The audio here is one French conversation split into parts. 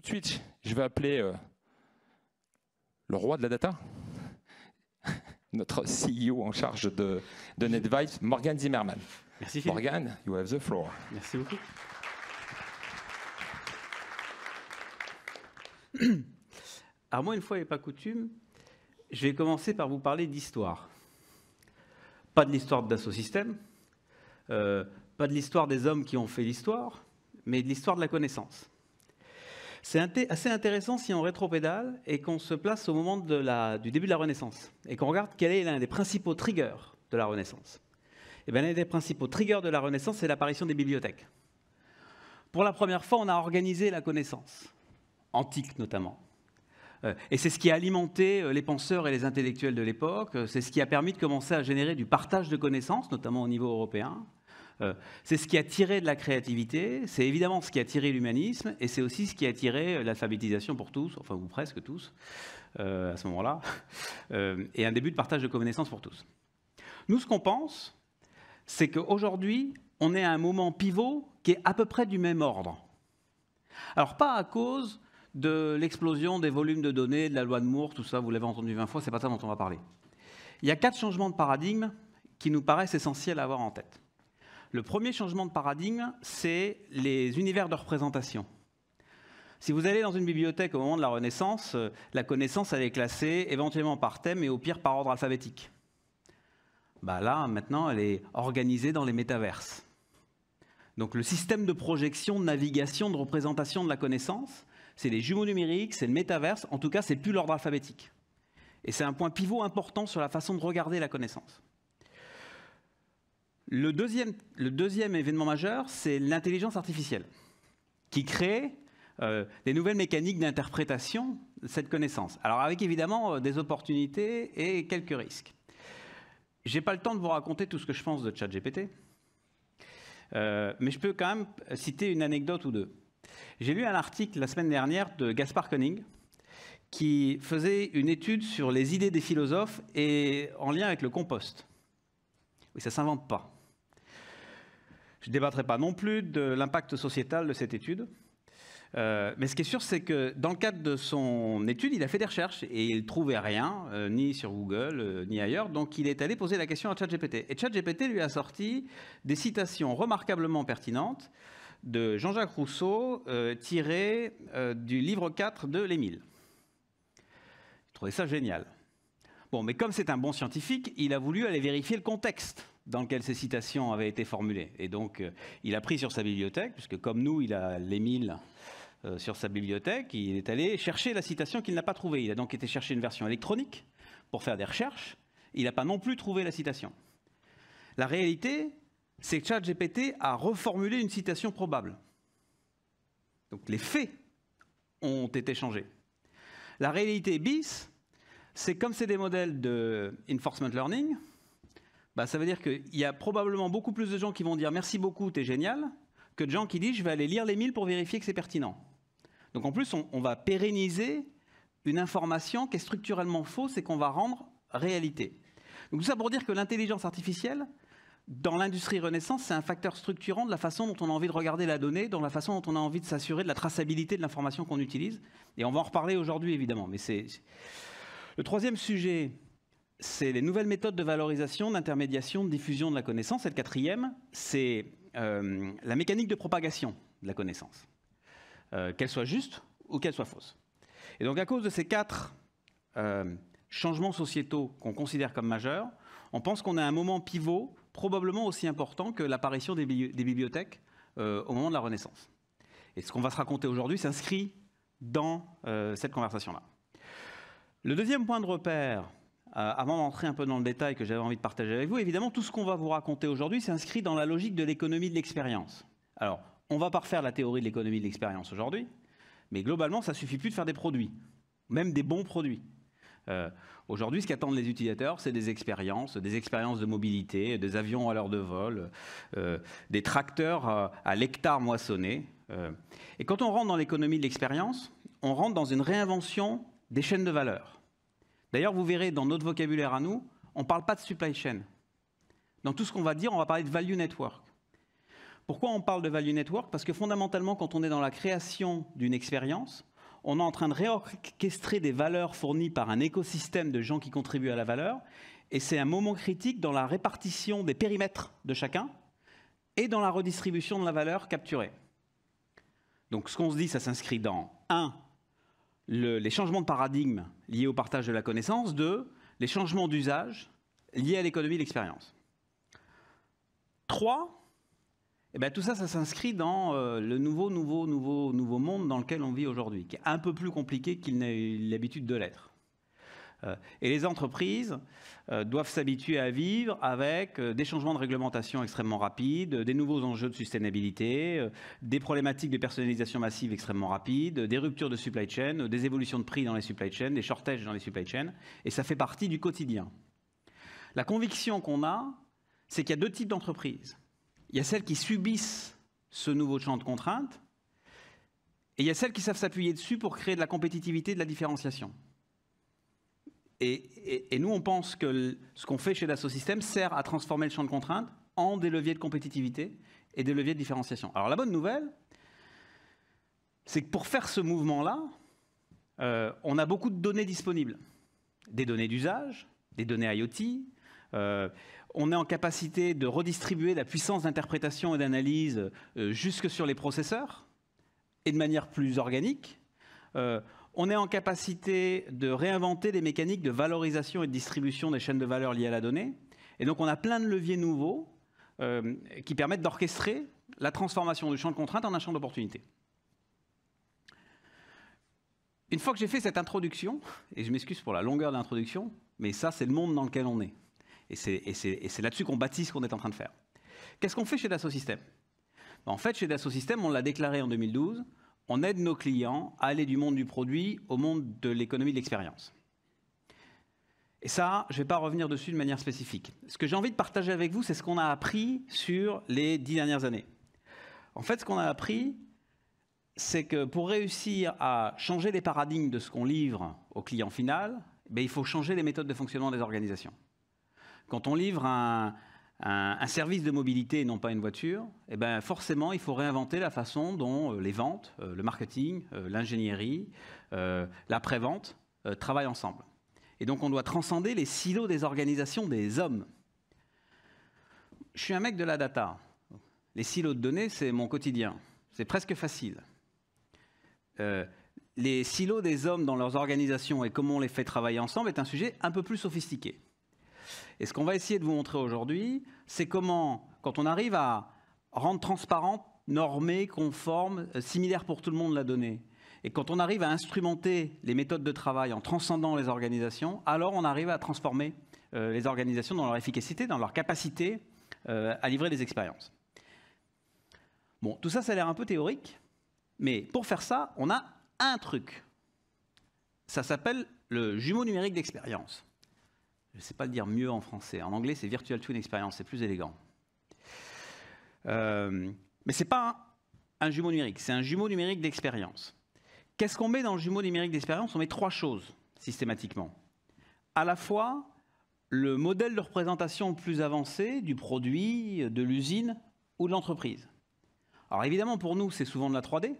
tout de suite, je vais appeler le roi de la data, notre CEO en charge de NetVibes, Morgan Zimmerman. Merci Philippe. Morgan, you have the floor. Merci beaucoup. Alors moi, une fois n'est pas coutume, je vais commencer par vous parler d'histoire. Pas de l'histoire de Dassault Systèmes, pas de l'histoire des hommes qui ont fait l'histoire, mais de l'histoire de la connaissance. C'est assez intéressant si on rétropédale et qu'on se place au moment du début de la Renaissance et qu'on regarde quel est l'un des principaux triggers de la Renaissance. Et bien, l'un des principaux triggers de la Renaissance, c'est l'apparition des bibliothèques. Pour la première fois, on a organisé la connaissance, antique notamment. Et c'est ce qui a alimenté les penseurs et les intellectuels de l'époque, c'est ce qui a permis de commencer à générer du partage de connaissances, notamment au niveau européen. C'est ce qui a tiré de la créativité, c'est évidemment ce qui a tiré l'humanisme, et c'est aussi ce qui a tiré l'alphabétisation pour tous, enfin ou presque tous, à ce moment-là, et un début de partage de connaissances pour tous. Nous, ce qu'on pense, c'est qu'aujourd'hui, on est à un moment pivot qui est à peu près du même ordre. Alors, pas à cause de l'explosion des volumes de données, de la loi de Moore, tout ça, vous l'avez entendu 20 fois, c'est pas ça dont on va parler. Il y a 4 changements de paradigme qui nous paraissent essentiels à avoir en tête. Le premier changement de paradigme, c'est les univers de représentation. Si vous allez dans une bibliothèque au moment de la Renaissance, la connaissance, elle est classée éventuellement par thème et au pire par ordre alphabétique. Bah là, maintenant, elle est organisée dans les métaverses. Donc le système de projection, de navigation, de représentation de la connaissance, c'est les jumeaux numériques, c'est le métaverse, en tout cas, c'est plus l'ordre alphabétique. Et c'est un point pivot important sur la façon de regarder la connaissance. Le deuxième événement majeur, c'est l'intelligence artificielle, qui crée des nouvelles mécaniques d'interprétation de cette connaissance. Alors avec évidemment des opportunités et quelques risques. Je n'ai pas le temps de vous raconter tout ce que je pense de ChatGPT, mais je peux quand même citer une anecdote ou deux. J'ai lu un article la semaine dernière de Gaspard Koenig, qui faisait une étude sur les idées des philosophes et en lien avec le compost. Oui, ça ne s'invente pas. Je ne débattrai pas non plus de l'impact sociétal de cette étude. Mais ce qui est sûr, c'est que dans le cadre de son étude, il a fait des recherches et il ne trouvait rien, ni sur Google, ni ailleurs. Donc il est allé poser la question à ChatGPT. Et ChatGPT lui a sorti des citations remarquablement pertinentes de Jean-Jacques Rousseau, tirées du livre 4 de l'Émile. Je trouvais ça génial. Bon, mais comme c'est un bon scientifique, il a voulu aller vérifier le contexte dans lequel ces citations avaient été formulées. Et donc, il a pris sur sa bibliothèque, puisque comme nous, il a l'Émile sur sa bibliothèque, il est allé chercher la citation qu'il n'a pas trouvée. Il a donc été chercher une version électronique pour faire des recherches. Il n'a pas non plus trouvé la citation. La réalité, c'est que ChatGPT a reformulé une citation probable. Donc, les faits ont été changés. La réalité bis, c'est comme c'est des modèles de enforcement learning, bah ça veut dire qu'il y a probablement beaucoup plus de gens qui vont dire « merci beaucoup, t'es génial » que de gens qui disent « je vais aller lire l'Émile pour vérifier que c'est pertinent ». Donc en plus, on va pérenniser une information qui est structurellement fausse et qu'on va rendre réalité. Donc tout ça pour dire que l'intelligence artificielle, dans l'industrie Renaissance, c'est un facteur structurant de la façon dont on a envie de regarder la donnée, dans la façon dont on a envie de s'assurer de la traçabilité de l'information qu'on utilise. Et on va en reparler aujourd'hui, évidemment. Mais le troisième sujet, c'est les nouvelles méthodes de valorisation, d'intermédiation, de diffusion de la connaissance. Et le quatrième, c'est la mécanique de propagation de la connaissance, qu'elle soit juste ou qu'elle soit fausse. Et donc, à cause de ces 4 changements sociétaux qu'on considère comme majeurs, on pense qu'on a un moment pivot probablement aussi important que l'apparition des bibliothèques au moment de la Renaissance. Et ce qu'on va se raconter aujourd'hui s'inscrit dans cette conversation-là. Le deuxième point de repère, avant d'entrer un peu dans le détail que j'avais envie de partager avec vous, évidemment, tout ce qu'on va vous raconter aujourd'hui s'inscrit dans la logique de l'économie de l'expérience. Alors, on ne va pas refaire la théorie de l'économie de l'expérience aujourd'hui, mais globalement, ça ne suffit plus de faire des produits, même des bons produits. Aujourd'hui, ce qu'attendent les utilisateurs, c'est des expériences de mobilité, des avions à l'heure de vol, des tracteurs à l'hectare moissonné. Et quand on rentre dans l'économie de l'expérience, on rentre dans une réinvention des chaînes de valeur. D'ailleurs, vous verrez dans notre vocabulaire à nous, on ne parle pas de supply chain. Dans tout ce qu'on va dire, on va parler de value network. Pourquoi on parle de value network? Parce que fondamentalement, quand on est dans la création d'une expérience, on est en train de réorchestrer des valeurs fournies par un écosystème de gens qui contribuent à la valeur, et c'est un moment critique dans la répartition des périmètres de chacun et dans la redistribution de la valeur capturée. Donc ce qu'on se dit, ça s'inscrit dans 1. Les changements de paradigme liés au partage de la connaissance, 2. Les changements d'usage liés à l'économie de l'expérience. 3. Eh bien, tout ça, ça s'inscrit dans le nouveau monde dans lequel on vit aujourd'hui, qui est un peu plus compliqué qu'il n'a eu l'habitude de l'être. Et les entreprises doivent s'habituer à vivre avec des changements de réglementation extrêmement rapides, des nouveaux enjeux de sustainabilité, des problématiques de personnalisation massive extrêmement rapides, des ruptures de supply chain, des évolutions de prix dans les supply chains, des shortages dans les supply chains, et ça fait partie du quotidien. La conviction qu'on a, c'est qu'il y a 2 types d'entreprises. Il y a celles qui subissent ce nouveau champ de contraintes, et il y a celles qui savent s'appuyer dessus pour créer de la compétitivité et de la différenciation. Et nous, on pense que ce qu'on fait chez Dassault Systèmes sert à transformer le champ de contraintes en des leviers de compétitivité et des leviers de différenciation. Alors la bonne nouvelle, c'est que pour faire ce mouvement-là, on a beaucoup de données disponibles. Des données d'usage, des données IoT. On est en capacité de redistribuer la puissance d'interprétation et d'analyse jusque sur les processeurs et de manière plus organique. On est en capacité de réinventer des mécaniques de valorisation et de distribution des chaînes de valeur liées à la donnée. Et donc on a plein de leviers nouveaux qui permettent d'orchestrer la transformation du champ de contrainte en un champ d'opportunité. Une fois que j'ai fait cette introduction, et je m'excuse pour la longueur de l'introduction, mais ça c'est le monde dans lequel on est. Et c'est là-dessus qu'on bâtit ce qu'on est en train de faire. Qu'est-ce qu'on fait chez Dassault Systèmes? En fait, chez Dassault Systèmes, on l'a déclaré en 2012, on aide nos clients à aller du monde du produit au monde de l'économie de l'expérience. Et ça, je ne vais pas revenir dessus de manière spécifique. Ce que j'ai envie de partager avec vous, c'est ce qu'on a appris sur les 10 dernières années. En fait, ce qu'on a appris, c'est que pour réussir à changer les paradigmes de ce qu'on livre au client final, il faut changer les méthodes de fonctionnement des organisations. Quand on livre un service de mobilité et non pas une voiture, forcément, il faut réinventer la façon dont les ventes, le marketing, l'ingénierie, l'après-vente travaillent ensemble. Et donc, on doit transcender les silos des organisations des hommes. Je suis un mec de la data. Les silos de données, c'est mon quotidien. C'est presque facile. Les silos des hommes dans leurs organisations et comment on les fait travailler ensemble est un sujet un peu plus sophistiqué. Et ce qu'on va essayer de vous montrer aujourd'hui, c'est comment, quand on arrive à rendre transparente, normée, conforme, similaire pour tout le monde la donnée, et quand on arrive à instrumenter les méthodes de travail en transcendant les organisations, alors on arrive à transformer les organisations dans leur efficacité, dans leur capacité à livrer des expériences. Bon, tout ça, ça a l'air un peu théorique, mais pour faire ça, on a un truc. Ça s'appelle le jumeau numérique d'expérience. Je ne sais pas le dire mieux en français. En anglais, c'est Virtual Twin Experience, c'est plus élégant. Mais ce n'est pas un jumeau numérique, c'est un jumeau numérique d'expérience. Qu'est-ce qu'on met dans le jumeau numérique d'expérience? On met 3 choses, systématiquement. À la fois, le modèle de représentation le plus avancé du produit, de l'usine ou de l'entreprise. Alors évidemment, pour nous, c'est souvent de la 3D,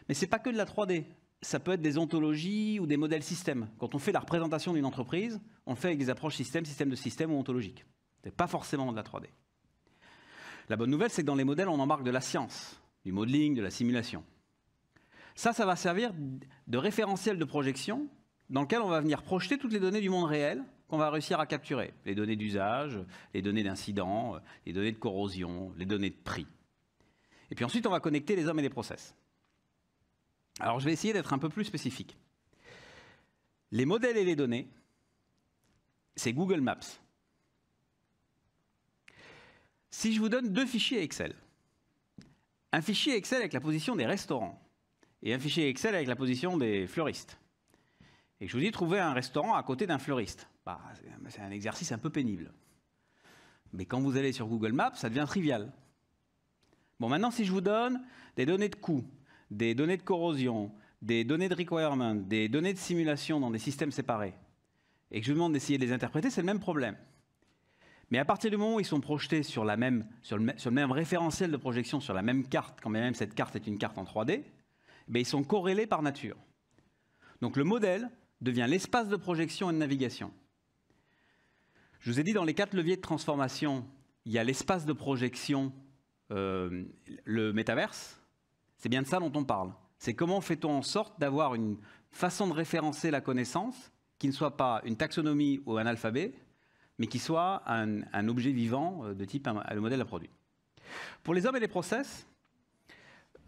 mais ce n'est pas que de la 3D. Ça peut être des ontologies ou des modèles systèmes. Quand on fait la représentation d'une entreprise, on le fait avec des approches système de système ou ontologiques. Ce n'est pas forcément de la 3D. La bonne nouvelle, c'est que dans les modèles, on embarque de la science, du modeling, de la simulation. Ça va servir de référentiel de projection dans lequel on va venir projeter toutes les données du monde réel qu'on va réussir à capturer. Les données d'usage, les données d'incident, les données de corrosion, les données de prix. Et puis ensuite, on va connecter les hommes et les process. Alors, je vais essayer d'être un peu plus spécifique. Les modèles et les données, c'est Google Maps. Si je vous donne 2 fichiers Excel, un fichier Excel avec la position des restaurants et un fichier Excel avec la position des fleuristes, et que je vous dis trouver un restaurant à côté d'un fleuriste, c'est un exercice un peu pénible. Mais quand vous allez sur Google Maps, ça devient trivial. Bon, maintenant, si je vous donne des données de coût, des données de corrosion, des données de requirement, des données de simulation dans des systèmes séparés, et que je vous demande d'essayer de les interpréter, c'est le même problème. Mais à partir du moment où ils sont projetés sur le même référentiel de projection, sur la même carte, quand même cette carte est une carte en 3D, ils sont corrélés par nature. Donc le modèle devient l'espace de projection et de navigation. Je vous ai dit, dans les 4 leviers de transformation, il y a l'espace de projection, le métaverse. C'est bien de ça dont on parle. C'est comment fait-on en sorte d'avoir une façon de référencer la connaissance qui ne soit pas une taxonomie ou un alphabet, mais qui soit un objet vivant de type le modèle à produit. Pour les hommes et les process,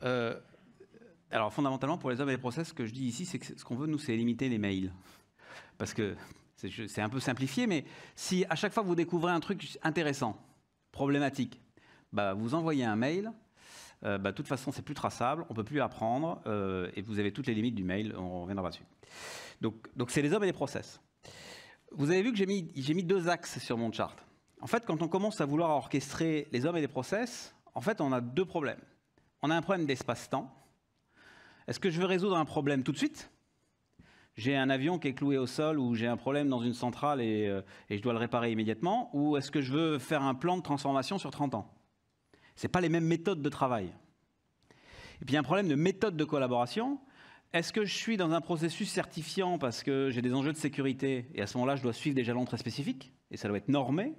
alors fondamentalement pour les hommes et les process, ce que je dis ici, c'est que ce qu'on veut, nous, c'est limiter les mails. Parce que c'est un peu simplifié, mais si à chaque fois vous découvrez un truc intéressant, problématique, vous envoyez un mail, de toute façon, c'est plus traçable, on ne peut plus apprendre, et vous avez toutes les limites du mail, on reviendra dessus. Donc c'est les hommes et les process. Vous avez vu que j'ai mis 2 axes sur mon chart. En fait, quand on commence à vouloir orchestrer les hommes et les process, en fait, on a 2 problèmes. On a un problème d'espace-temps. Est-ce que je veux résoudre un problème tout de suite ? J'ai un avion qui est cloué au sol ou j'ai un problème dans une centrale et je dois le réparer immédiatement, ou est-ce que je veux faire un plan de transformation sur 30 ans ? Ce n'est pas les mêmes méthodes de travail. Et puis il y a un problème de méthode de collaboration. Est-ce que je suis dans un processus certifiant parce que j'ai des enjeux de sécurité et à ce moment-là, je dois suivre des jalons très spécifiques et ça doit être normé ?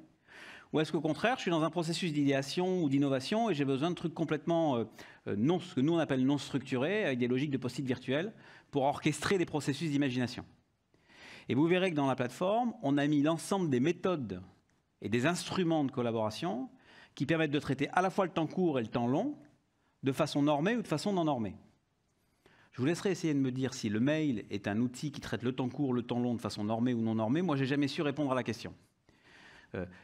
Ou est-ce qu'au contraire, je suis dans un processus d'idéation ou d'innovation et j'ai besoin de trucs complètement ce que nous on appelle non structurés, avec des logiques de post-it virtuels, pour orchestrer des processus d'imagination. Et vous verrez que dans la plateforme, on a mis l'ensemble des méthodes et des instruments de collaboration qui permettent de traiter à la fois le temps court et le temps long, de façon normée ou de façon non normée. Je vous laisserai essayer de me dire si le mail est un outil qui traite le temps court, le temps long de façon normée ou non normée. Moi, je n'ai jamais su répondre à la question.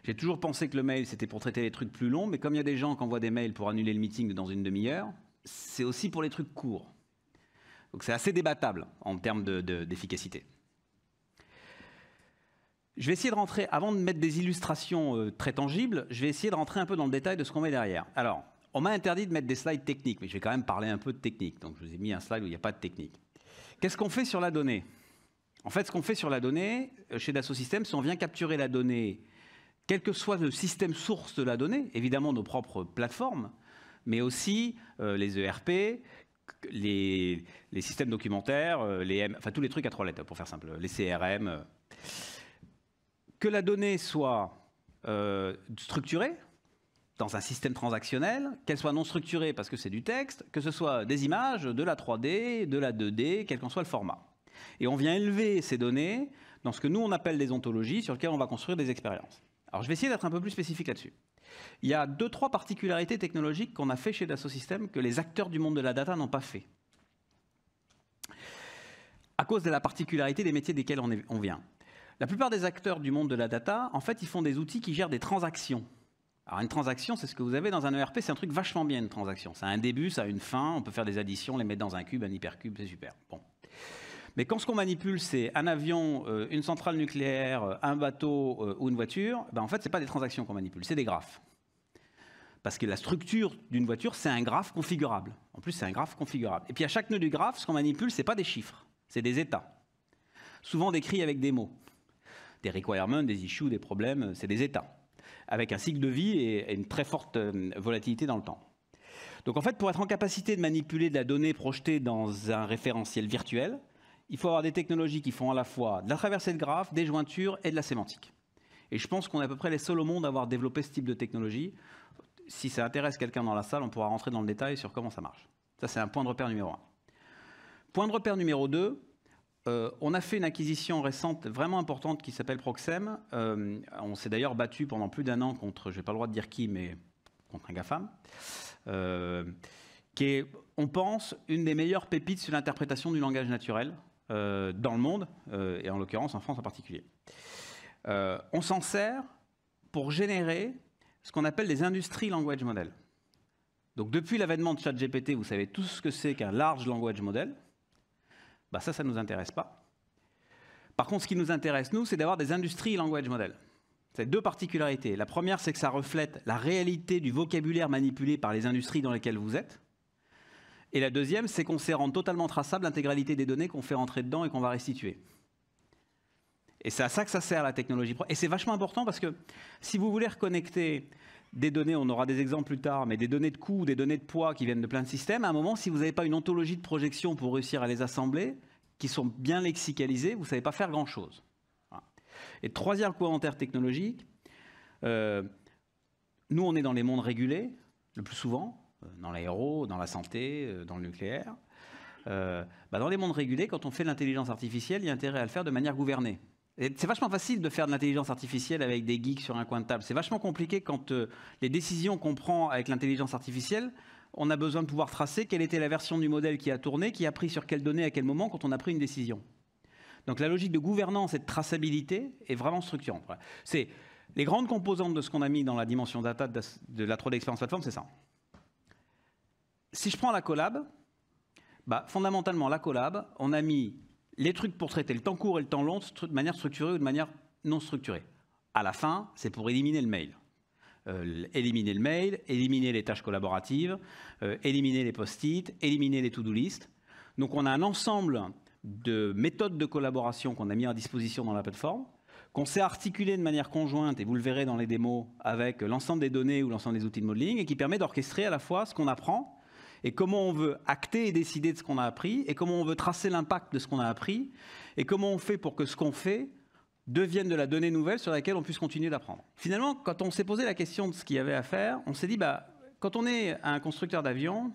J'ai toujours pensé que le mail, c'était pour traiter les trucs plus longs, mais comme il y a des gens qui envoient des mails pour annuler le meeting dans une demi-heure, c'est aussi pour les trucs courts. Donc c'est assez débattable en termes d'efficacité. Je vais essayer de rentrer, avant de mettre des illustrations très tangibles, je vais essayer de rentrer un peu dans le détail de ce qu'on met derrière. Alors, on m'a interdit de mettre des slides techniques, mais je vais quand même parler un peu de technique. Donc je vous ai mis un slide où il n'y a pas de technique. Qu'est-ce qu'on fait sur la donnée ? En fait, ce qu'on fait sur la donnée, chez Dassault Systèmes, c'est on vient capturer la donnée, quel que soit le système source de la donnée, évidemment nos propres plateformes, mais aussi les ERP, les systèmes documentaires, enfin tous les trucs à 3 lettres, pour faire simple, les CRM. Que la donnée soit structurée dans un système transactionnel, qu'elle soit non structurée parce que c'est du texte, que ce soit des images, de la 3D, de la 2D, quel qu'en soit le format. Et on vient élever ces données dans ce que nous on appelle des ontologies sur lesquelles on va construire des expériences. Alors je vais essayer d'être un peu plus spécifique là-dessus. Il y a 2-3 particularités technologiques qu'on a fait chez Dassault Systèmes que les acteurs du monde de la data n'ont pas fait. À cause de la particularité des métiers desquels on vient. La plupart des acteurs du monde de la data, en fait, ils font des outils qui gèrent des transactions. Alors une transaction, c'est ce que vous avez dans un ERP, c'est un truc vachement bien, une transaction. Ça a un début, ça a une fin, on peut faire des additions, les mettre dans un cube, un hypercube, c'est super. Bon. Mais quand ce qu'on manipule, c'est un avion, une centrale nucléaire, un bateau ou une voiture, en fait, ce n'est pas des transactions qu'on manipule, c'est des graphes. Parce que la structure d'une voiture, c'est un graphe configurable. En plus, c'est un graphe configurable. Et puis à chaque nœud du graphe, ce qu'on manipule, ce n'est pas des chiffres, c'est des états. Souvent décrits avec des mots. Des requirements, des issues, des problèmes, c'est des états. Avec un cycle de vie et une très forte volatilité dans le temps. Donc en fait, pour être en capacité de manipuler de la donnée projetée dans un référentiel virtuel, il faut avoir des technologies qui font à la fois de la traversée de graphes, des jointures et de la sémantique. Et je pense qu'on est à peu près les seuls au monde à avoir développé ce type de technologie. Si ça intéresse quelqu'un dans la salle, on pourra rentrer dans le détail sur comment ça marche. Ça, c'est un point de repère numéro 1. Point de repère numéro 2, on a fait une acquisition récente vraiment importante qui s'appelle Proxem. On s'est d'ailleurs battu pendant plus d'1 an contre, je n'ai pas le droit de dire qui, mais contre un GAFAM, qui est, on pense, une des meilleures pépites sur l'interprétation du langage naturel dans le monde, et en l'occurrence en France en particulier. On s'en sert pour générer ce qu'on appelle des industry language models. Donc depuis l'avènement de ChatGPT, vous savez tout ce que c'est qu'un large language model. Ça ne nous intéresse pas. Par contre, ce qui nous intéresse, nous, c'est d'avoir des industry language models. C'est 2 particularités. La première, c'est que ça reflète la réalité du vocabulaire manipulé par les industries dans lesquelles vous êtes. Et la deuxième, c'est qu'on sait rendre totalement traçable l'intégralité des données qu'on fait rentrer dedans et qu'on va restituer. Et c'est à ça que ça sert la technologie. Et c'est vachement important parce que si vous voulez reconnecter des données, on aura des exemples plus tard, mais des données de coût, des données de poids qui viennent de plein de systèmes, à un moment, si vous n'avez pas une ontologie de projection pour réussir à les assembler, qui sont bien lexicalisées, vous ne savez pas faire grand-chose. Voilà. Et troisième commentaire technologique, nous, on est dans les mondes régulés, le plus souvent, dans l'aéro, dans la santé, dans le nucléaire. Dans les mondes régulés, quand on fait de l'intelligence artificielle, il y a intérêt à le faire de manière gouvernée. C'est vachement facile de faire de l'intelligence artificielle avec des geeks sur un coin de table. C'est vachement compliqué quand les décisions qu'on prend avec l'intelligence artificielle, on a besoin de pouvoir tracer quelle était la version du modèle qui a tourné, qui a pris sur quelles données, à quel moment, quand on a pris une décision. Donc la logique de gouvernance et de traçabilité est vraiment structurante. C'est les grandes composantes de ce qu'on a mis dans la dimension data de la 3D Experience Platform, c'est ça. Si je prends la collab, fondamentalement, la collab, on a mis les trucs pour traiter le temps court et le temps long de manière structurée ou de manière non structurée. À la fin, c'est pour éliminer le mail. Éliminer les tâches collaboratives, éliminer les post-it, éliminer les to-do list. Donc on a un ensemble de méthodes de collaboration qu'on a mis à disposition dans la plateforme, qu'on sait articuler de manière conjointe, et vous le verrez dans les démos, avec l'ensemble des données ou l'ensemble des outils de modeling, et qui permet d'orchestrer à la fois ce qu'on apprend, et comment on veut acter et décider de ce qu'on a appris, et comment on veut tracer l'impact de ce qu'on a appris, et comment on fait pour que ce qu'on fait devienne de la donnée nouvelle sur laquelle on puisse continuer d'apprendre. Finalement, quand on s'est posé la question de ce qu'il y avait à faire, on s'est dit, quand on est un constructeur d'avion,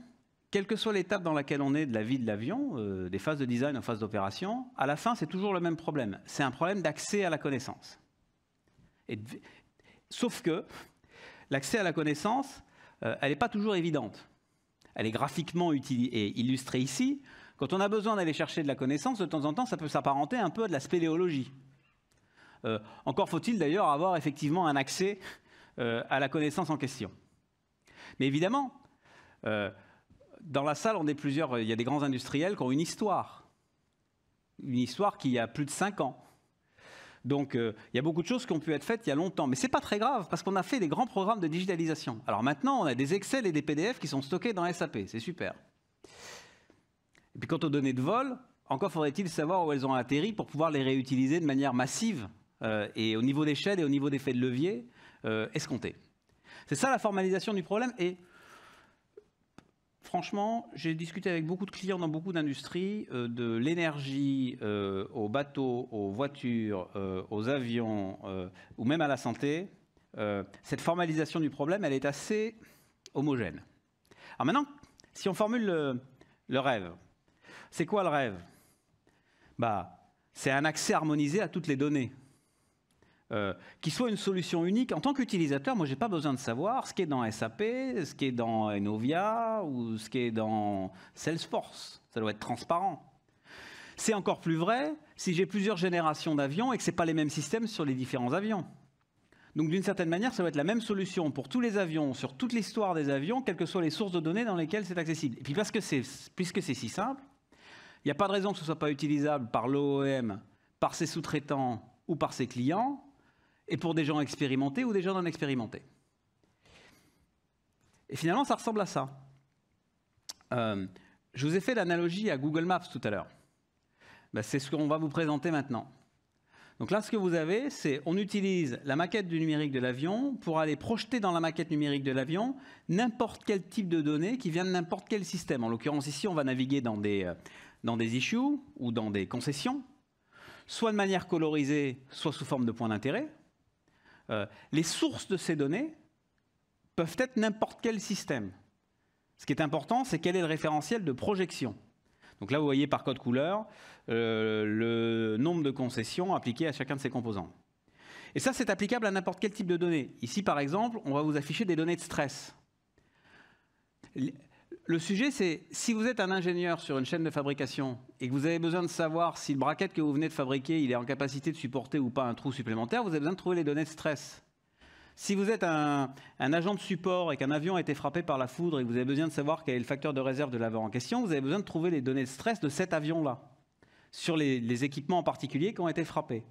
quelle que soit l'étape dans laquelle on est de la vie de l'avion, des phases de design aux phases d'opération, à la fin, c'est toujours le même problème. C'est un problème d'accès à la connaissance. Sauf que l'accès à la connaissance, elle n'est pas toujours évidente. Elle est graphiquement illustrée ici. Quand on a besoin d'aller chercher de la connaissance, de temps en temps, ça peut s'apparenter un peu à de la spéléologie. Encore faut-il d'ailleurs avoir effectivement un accès à la connaissance en question. Mais évidemment, dans la salle, on est plusieurs, il y a des grands industriels qui ont une histoire qui a plus de 5 ans. Donc, il y a beaucoup de choses qui ont pu être faites il y a longtemps. Mais ce n'est pas très grave, parce qu'on a fait des grands programmes de digitalisation. Alors maintenant, on a des Excel et des PDF qui sont stockés dans SAP. C'est super. Et puis, quant aux données de vol, encore faudrait-il savoir où elles ont atterri pour pouvoir les réutiliser de manière massive et au niveau d'échelle et au niveau d'effet de levier escompté. C'est ça la formalisation du problème. Et franchement, j'ai discuté avec beaucoup de clients dans beaucoup d'industries, de l'énergie aux bateaux, aux voitures, aux avions ou même à la santé. Cette formalisation du problème, elle est assez homogène. Alors maintenant, si on formule le rêve, c'est quoi le rêve? C'est un accès harmonisé à toutes les données. Qui soit une solution unique. En tant qu'utilisateur, moi, je n'ai pas besoin de savoir ce qui est dans SAP, ce qui est dans Enovia ou ce qui est dans Salesforce. Ça doit être transparent. C'est encore plus vrai si j'ai plusieurs générations d'avions et que ce n'est pas les mêmes systèmes sur les différents avions. Donc, d'une certaine manière, ça va être la même solution pour tous les avions, sur toute l'histoire des avions, quelles que soient les sources de données dans lesquelles c'est accessible. Et puis, puisque c'est si simple, il n'y a pas de raison que ce ne soit pas utilisable par l'OEM, par ses sous-traitants ou par ses clients, et pour des gens expérimentés ou des gens non expérimentés. Et finalement, ça ressemble à ça. Je vous ai fait l'analogie à Google Maps tout à l'heure. C'est ce qu'on va vous présenter maintenant. Donc là, ce que vous avez, c'est on utilise la maquette du numérique de l'avion pour aller projeter dans la maquette numérique de l'avion n'importe quel type de données qui vient de n'importe quel système. En l'occurrence, ici, on va naviguer dans des issues ou dans des concessions, soit de manière colorisée, soit sous forme de points d'intérêt. Les sources de ces données peuvent être n'importe quel système. Ce qui est important, c'est quel est le référentiel de projection. Donc là, vous voyez par code couleur le nombre de concessions appliquées à chacun de ces composants. Et ça, c'est applicable à n'importe quel type de données. Ici, par exemple, on va vous afficher des données de stress. Le sujet, c'est si vous êtes un ingénieur sur une chaîne de fabrication et que vous avez besoin de savoir si le bracket que vous venez de fabriquer il est en capacité de supporter ou pas un trou supplémentaire, vous avez besoin de trouver les données de stress. Si vous êtes un agent de support et qu'un avion a été frappé par la foudre et que vous avez besoin de savoir quel est le facteur de réserve de l'avion en question, vous avez besoin de trouver les données de stress de cet avion-là, sur les équipements en particulier qui ont été frappés.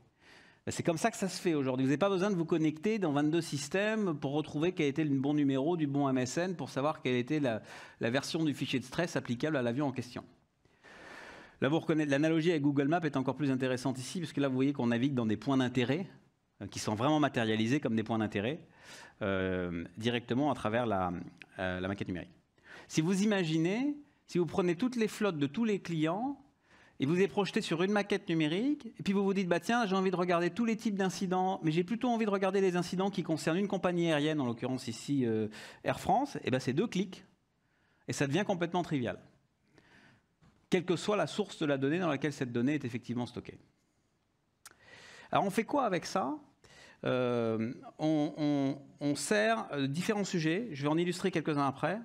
C'est comme ça que ça se fait aujourd'hui. Vous n'avez pas besoin de vous connecter dans 22 systèmes pour retrouver quel était le bon numéro du bon MSN pour savoir quelle était la version du fichier de stress applicable à l'avion en question. Là, vous reconnaissez, l'analogie avec Google Maps est encore plus intéressante ici, parce que là, vous voyez qu'on navigue dans des points d'intérêt. qui sont vraiment matérialisés comme des points d'intérêt directement à travers la maquette numérique. Si vous imaginez, si vous prenez toutes les flottes de tous les clients et vous les projetez sur une maquette numérique, et puis vous vous dites, bah tiens, j'ai envie de regarder tous les types d'incidents, mais j'ai plutôt envie de regarder les incidents qui concernent une compagnie aérienne, en l'occurrence ici Air France, et ben c'est 2 clics, et ça devient complètement trivial, quelle que soit la source de la donnée dans laquelle cette donnée est effectivement stockée. Alors on fait quoi avec ça ? On sert différents sujets, je vais en illustrer quelques-uns après.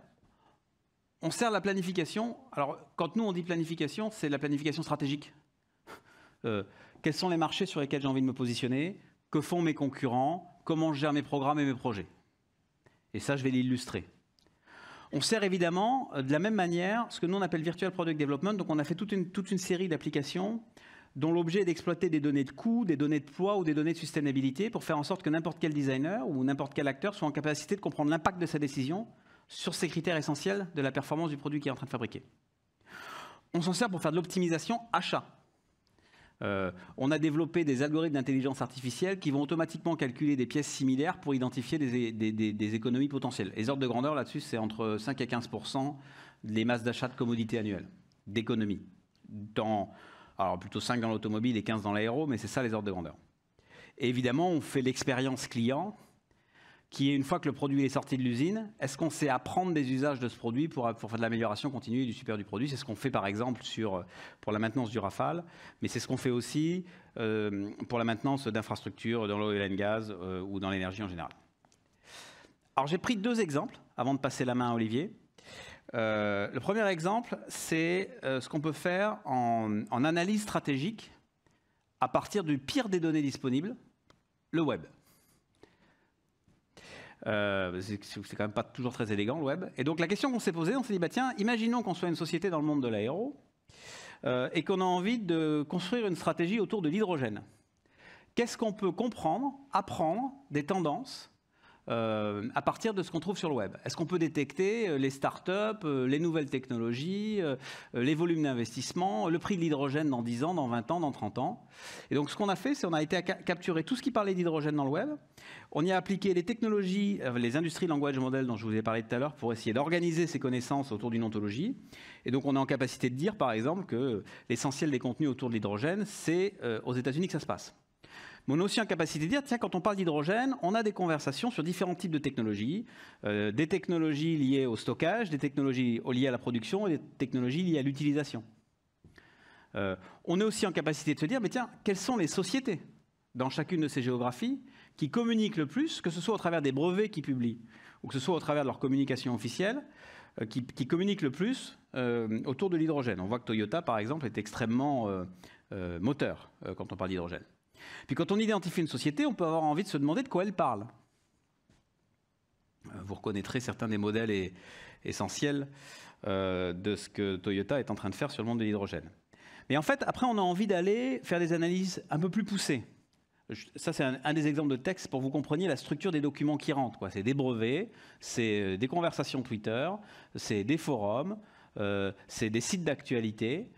On sert la planification. Alors, quand nous, on dit planification, c'est la planification stratégique. Quels sont les marchés sur lesquels j'ai envie de me positionner? Que font mes concurrents? Comment je gère mes programmes et mes projets? Et ça, je vais l'illustrer. On sert évidemment de la même manière ce que nous, on appelle Virtual Product Development. Donc, on a fait toute une série d'applications dont l'objet est d'exploiter des données de coût, des données de poids ou des données de sustainabilité pour faire en sorte que n'importe quel designer ou n'importe quel acteur soit en capacité de comprendre l'impact de sa décision sur ces critères essentiels de la performance du produit qu'il est en train de fabriquer. On s'en sert pour faire de l'optimisation achat. On a développé des algorithmes d'intelligence artificielle qui vont automatiquement calculer des pièces similaires pour identifier des économies potentielles. Les ordres de grandeur là-dessus, c'est entre 5 et 15% des masses d'achat de commodités annuelles, d'économies. Alors plutôt 5 dans l'automobile et 15 dans l'aéro, mais c'est ça les ordres de grandeur. Et évidemment, on fait l'expérience client, qui est une fois que le produit est sorti de l'usine, est-ce qu'on sait apprendre des usages de ce produit pour faire de l'amélioration continue du super du produit? C'est ce qu'on fait par exemple pour la maintenance du Rafale, mais c'est ce qu'on fait aussi pour la maintenance d'infrastructures dans l'oil and gas ou dans l'énergie en général. Alors j'ai pris 2 exemples avant de passer la main à Olivier. Le premier exemple, c'est ce qu'on peut faire en analyse stratégique à partir du pire des données disponibles, le web. C'est quand même pas toujours très élégant le web. Et donc la question qu'on s'est posée, on s'est dit, bah tiens, imaginons qu'on soit une société dans le monde de l'aéro et qu'on a envie de construire une stratégie autour de l'hydrogène. Qu'est-ce qu'on peut comprendre, apprendre des tendances à partir de ce qu'on trouve sur le web? Est-ce qu'on peut détecter les startups, les nouvelles technologies, les volumes d'investissement, le prix de l'hydrogène dans 10 ans, dans 20 ans, dans 30 ans? Et donc ce qu'on a fait, c'est qu'on a été à capturer tout ce qui parlait d'hydrogène dans le web. On y a appliqué les technologies, les industries language model dont je vous ai parlé tout à l'heure pour essayer d'organiser ces connaissances autour d'une ontologie. Et donc on est en capacité de dire, par exemple, que l'essentiel des contenus autour de l'hydrogène, c'est aux États-Unis que ça se passe. Mais on a aussi en capacité de dire, tiens, quand on parle d'hydrogène, on a des conversations sur différents types de technologies, des technologies liées au stockage, des technologies liées à la production et des technologies liées à l'utilisation. On est aussi en capacité de se dire, mais tiens, quelles sont les sociétés dans chacune de ces géographies qui communiquent le plus, que ce soit au travers des brevets qu'ils publient ou que ce soit au travers de leur communication officielle, qui communiquent le plus autour de l'hydrogène. On voit que Toyota, par exemple, est extrêmement moteur quand on parle d'hydrogène. Puis quand on identifie une société, on peut avoir envie de se demander de quoi elle parle. Vous reconnaîtrez certains des modèles essentiels de ce que Toyota est en train de faire sur le monde de l'hydrogène. Mais en fait, après, on a envie d'aller faire des analyses un peu plus poussées. Ça, c'est un des exemples de texte pour que vous compreniez la structure des documents qui rentrent. C'est des brevets, c'est des conversations Twitter, c'est des forums, c'est des sites d'actualité.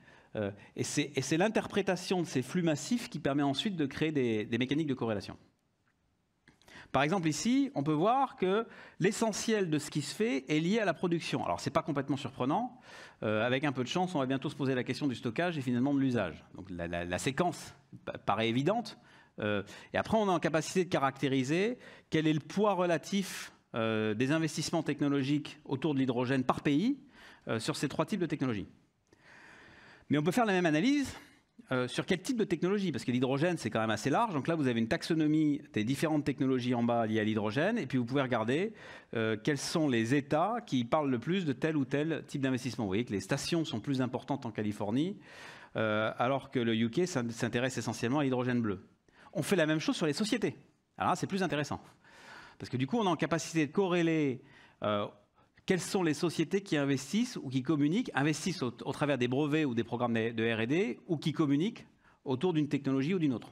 Et c'est l'interprétation de ces flux massifs qui permet ensuite de créer des mécaniques de corrélation. Par exemple, ici, on peut voir que l'essentiel de ce qui se fait est lié à la production. Alors, ce n'est pas complètement surprenant. Avec un peu de chance, on va bientôt se poser la question du stockage et finalement de l'usage. Donc, la séquence paraît évidente. Et après, on est en capacité de caractériser quel est le poids relatif des investissements technologiques autour de l'hydrogène par pays sur ces 3 types de technologies. Mais on peut faire la même analyse sur quel type de technologie, parce que l'hydrogène, c'est quand même assez large. Donc là, vous avez une taxonomie des différentes technologies en bas liées à l'hydrogène, et puis vous pouvez regarder quels sont les États qui parlent le plus de tel ou tel type d'investissement. Vous voyez que les stations sont plus importantes en Californie, alors que le UK s'intéresse essentiellement à l'hydrogène bleu. On fait la même chose sur les sociétés. Alors là, c'est plus intéressant, parce que du coup, on est en capacité de corréler quelles sont les sociétés qui investissent ou qui communiquent, investissent au travers des brevets ou des programmes de R&D, ou qui communiquent autour d'une technologie ou d'une autre.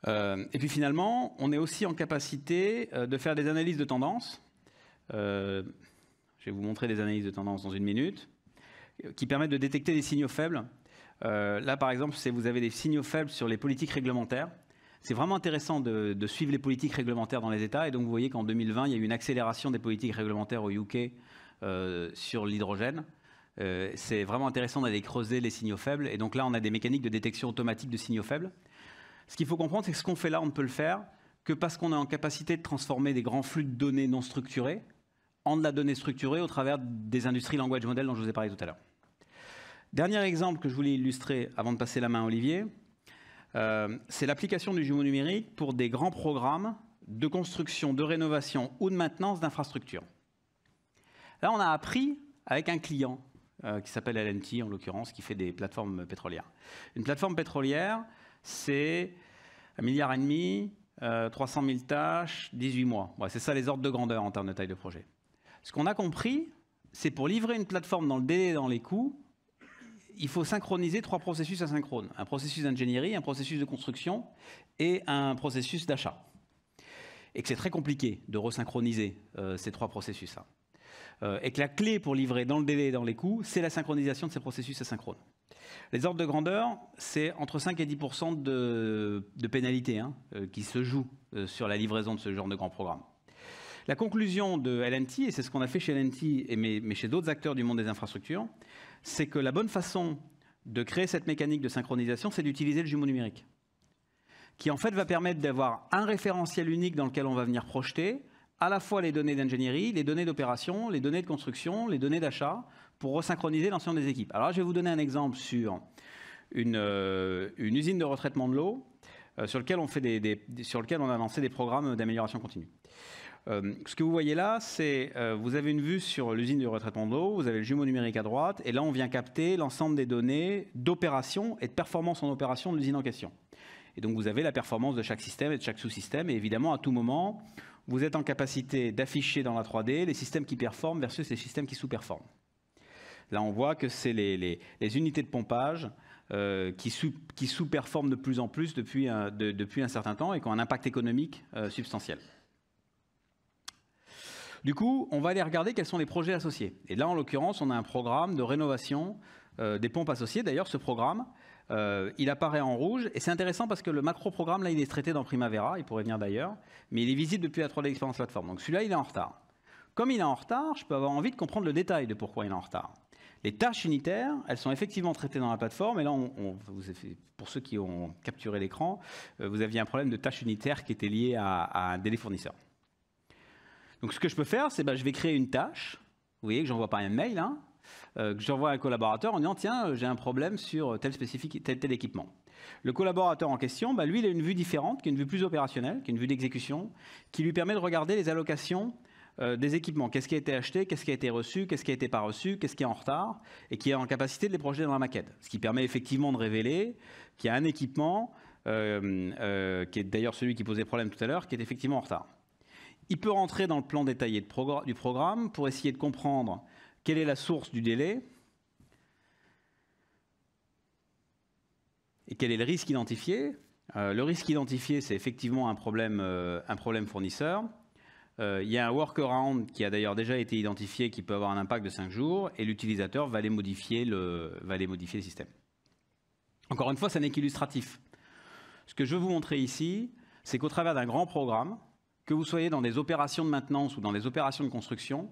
Et puis finalement, on est aussi en capacité de faire des analyses de tendance. Je vais vous montrer des analyses de tendance dans une minute, qui permettent de détecter des signaux faibles Là, par exemple, vous avez des signaux faibles sur les politiques réglementaires. C'est vraiment intéressant de suivre les politiques réglementaires dans les États. Et donc, vous voyez qu'en 2020, il y a eu une accélération des politiques réglementaires au UK sur l'hydrogène. C'est vraiment intéressant d'aller creuser les signaux faibles. Et donc là, on a des mécaniques de détection automatique de signaux faibles. Ce qu'il faut comprendre, c'est que ce qu'on fait là, on ne peut le faire que parce qu'on est en capacité de transformer des grands flux de données non structurés en de la donnée structurée au travers des industries language models dont je vous ai parlé tout à l'heure. Dernier exemple que je voulais illustrer avant de passer la main à Olivier, c'est l'application du jumeau numérique pour des grands programmes de construction, de rénovation ou de maintenance d'infrastructures. Là, on a appris avec un client qui s'appelle L&T en l'occurrence, qui fait des plateformes pétrolières. Une plateforme pétrolière, c'est 1,5 milliard, 300 000 tâches, 18 mois. Ouais, c'est ça les ordres de grandeur en termes de taille de projet. Ce qu'on a compris, c'est pour livrer une plateforme dans le délai et dans les coûts, il faut synchroniser 3 processus asynchrones. Un processus d'ingénierie, un processus de construction et un processus d'achat. Et que c'est très compliqué de resynchroniser ces 3 processus-là. Et que la clé pour livrer dans le délai et dans les coûts, c'est la synchronisation de ces processus asynchrones. Les ordres de grandeur, c'est entre 5 et 10% de pénalité qui se jouent sur la livraison de ce genre de grands programmes. La conclusion de L&T, et c'est ce qu'on a fait chez L&T, mais chez d'autres acteurs du monde des infrastructures, c'est que la bonne façon de créer cette mécanique de synchronisation, c'est d'utiliser le jumeau numérique, qui en fait va permettre d'avoir un référentiel unique dans lequel on va venir projeter à la fois les données d'ingénierie, les données d'opération, les données de construction, les données d'achat, pour resynchroniser l'ensemble des équipes. Alors là, je vais vous donner un exemple sur une usine de retraitement de l'eau sur lequel on a lancé des programmes d'amélioration continue. Ce que vous voyez là, c'est vous avez une vue sur l'usine de retraitement de l'eau, vous avez le jumeau numérique à droite, et là on vient capter l'ensemble des données d'opération et de performance en opération de l'usine en question. Et donc vous avez la performance de chaque système et de chaque sous-système, et évidemment à tout moment, vous êtes en capacité d'afficher dans la 3D les systèmes qui performent versus les systèmes qui sous-performent. Là on voit que c'est les unités de pompage qui sous-performent de plus en plus depuis un certain temps et qui ont un impact économique substantiel. Du coup, on va aller regarder quels sont les projets associés. Et là, en l'occurrence, on a un programme de rénovation des pompes associées. D'ailleurs, ce programme, il apparaît en rouge. Et c'est intéressant parce que le macro-programme, là, il est traité dans Primavera. Il pourrait venir d'ailleurs. Mais il est visible depuis la 3D Experience Platform. Donc celui-là, il est en retard. Comme il est en retard, je peux avoir envie de comprendre le détail de pourquoi il est en retard. Les tâches unitaires, elles sont effectivement traitées dans la plateforme. Et là, pour ceux qui ont capturé l'écran, vous aviez un problème de tâches unitaires qui était lié à un délai fournisseur. Donc ce que je peux faire, c'est je vais créer une tâche, vous voyez que j'envoie pas un mail, que j'envoie à un collaborateur en disant tiens, j'ai un problème sur tel équipement. Le collaborateur en question, lui, il a une vue différente, qui est une vue plus opérationnelle, qui est une vue d'exécution, qui lui permet de regarder les allocations des équipements. Qu'est-ce qui a été acheté, qu'est-ce qui a été reçu, qu'est-ce qui a été pas reçu, qu'est-ce qui est en retard, et qui est en capacité de les projeter dans la maquette. Ce qui permet effectivement de révéler qu'il y a un équipement, qui est d'ailleurs celui qui posait problème tout à l'heure, qui est effectivement en retard. Il peut rentrer dans le plan détaillé du programme pour essayer de comprendre quelle est la source du délai et quel est le risque identifié. Le risque identifié, c'est effectivement un problème fournisseur. Il y a un workaround qui a d'ailleurs déjà été identifié qui peut avoir un impact de 5 jours et l'utilisateur va aller modifier le système. Encore une fois, ça n'est qu'illustratif. Ce que je veux vous montrer ici, c'est qu'au travers d'un grand programme, que vous soyez dans des opérations de maintenance ou dans des opérations de construction,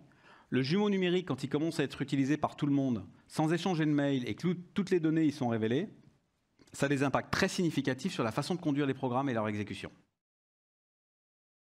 le jumeau numérique, quand il commence à être utilisé par tout le monde, sans échanger de mail et que toutes les données y sont révélées, ça a des impacts très significatifs sur la façon de conduire les programmes et leur exécution.